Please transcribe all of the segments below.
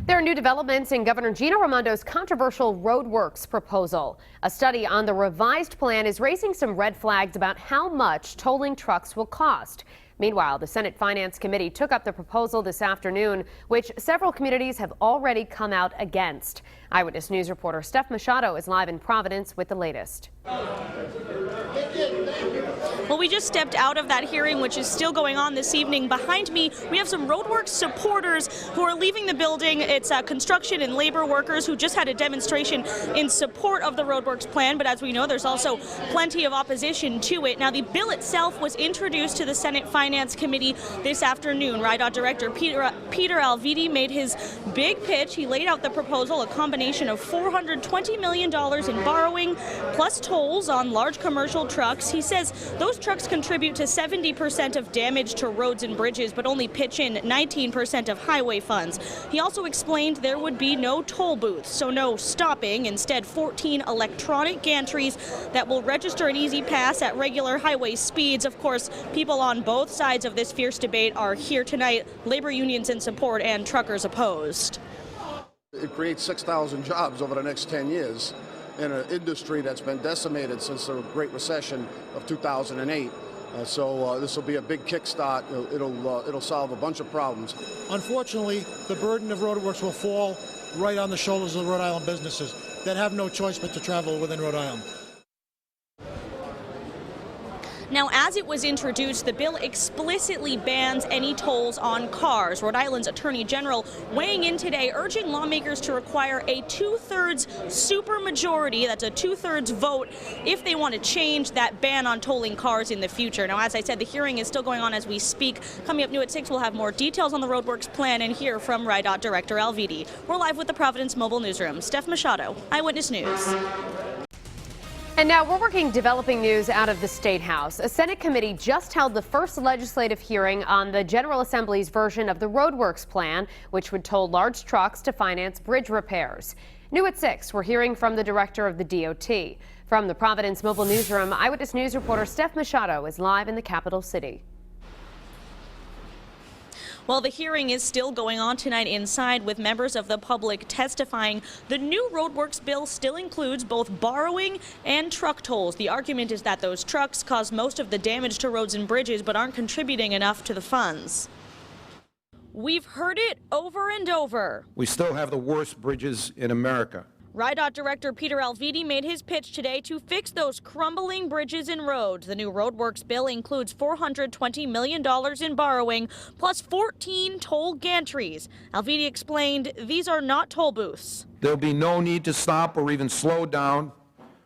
There are new developments in Governor Gina Raimondo's controversial RhodeWorks proposal. A study on the revised plan is raising some red flags about how much tolling trucks will cost. Meanwhile, the Senate Finance Committee took up the proposal this afternoon, which several communities have already come out against. Eyewitness News reporter Steph Machado is live in Providence with the latest. Well, we just stepped out of that hearing, which is still going on this evening. Behind me, we have some RhodeWorks supporters who are leaving the building. It's construction and labor workers who just had a demonstration in support of the RhodeWorks plan. But as we know, there's also plenty of opposition to it. Now, the bill itself was introduced to the Senate Finance Committee this afternoon. RIDOT Director Peter Alvidi made his big pitch. He laid out the proposal, a combination of $420 million in borrowing plus tolls on large commercial trucks. He says those trucks contribute to 70% of damage to roads and bridges, but only pitch in 19% of highway funds. He also explained there would be no toll booths, so no stopping. Instead, 14 electronic gantries that will register an easy pass at regular highway speeds. Of course, people on both sides of this fierce debate are here tonight. Labor unions in support and truckers opposed. It creates 6,000 jobs over the next 10 years. In an industry that's been decimated since the Great Recession of 2008. So this will be a big kickstart. It'll solve a bunch of problems. Unfortunately, the burden of RhodeWorks will fall right on the shoulders of Rhode Island businesses that have no choice but to travel within Rhode Island. Now, as it was introduced, the bill explicitly bans any tolls on cars. Rhode Island's Attorney General weighing in today, urging lawmakers to require a 2/3 supermajority, that's a 2/3 vote, if they want to change that ban on tolling cars in the future. Now, as I said, the hearing is still going on as we speak. Coming up new at 6, we'll have more details on the RhodeWorks plan and hear from RIDOT Director Alvidi. We're live with the Providence Mobile Newsroom. Steph Machado, Eyewitness News. And now we're working developing news out of the State House. A Senate committee just held the first legislative hearing on the General Assembly's version of the RhodeWorks plan, which would toll large trucks to finance bridge repairs. New at 6, we're hearing from the director of the DOT. From the Providence Mobile Newsroom, Eyewitness News reporter Steph Machado is live in the capital city. Well, the hearing is still going on tonight inside with members of the public testifying. The new RhodeWorks bill still includes both borrowing and truck tolls. The argument is that those trucks cause most of the damage to roads and bridges but aren't contributing enough to the funds. We've heard it over and over. We still have the worst bridges in America. RIDOT Director Peter Alvidi made his pitch today to fix those crumbling bridges and roads. The new RhodeWorks bill includes $420 million in borrowing, plus 14 toll gantries. Alvidi explained these are not toll booths. There'll be no need to stop or even slow down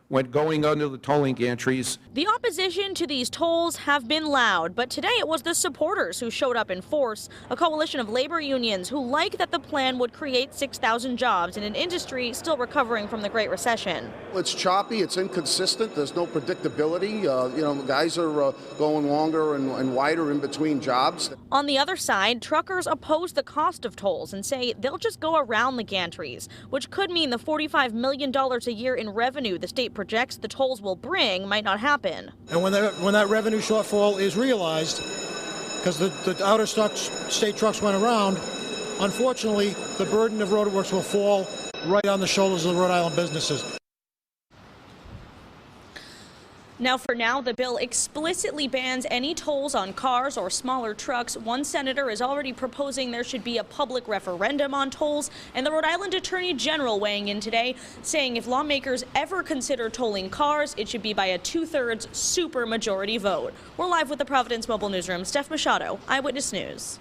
when going under the tolling gantries. The opposition to these tolls have been loud, but today it was the supporters who showed up in force, a coalition of labor unions who like that the plan would create 6,000 jobs in an industry still recovering from the Great Recession. It's choppy, it's inconsistent, there's no predictability. Guys are going longer and wider in between jobs. On the other side, truckers oppose the cost of tolls and say they'll just go around the gantries, which could mean the $45 million a year in revenue the state projects the tolls will bring might not happen. And when that revenue shortfall is realized, because the outer state trucks went around, unfortunately, the burden of RhodeWorks will fall right on the shoulders of the Rhode Island businesses. Now, for now, the bill explicitly bans any tolls on cars or smaller trucks. One senator is already proposing there should be a public referendum on tolls, and the Rhode Island Attorney General weighing in today, saying if lawmakers ever consider tolling cars, it should be by a 2/3 supermajority vote. We're live with the Providence Mobile Newsroom. Steph Machado, Eyewitness News.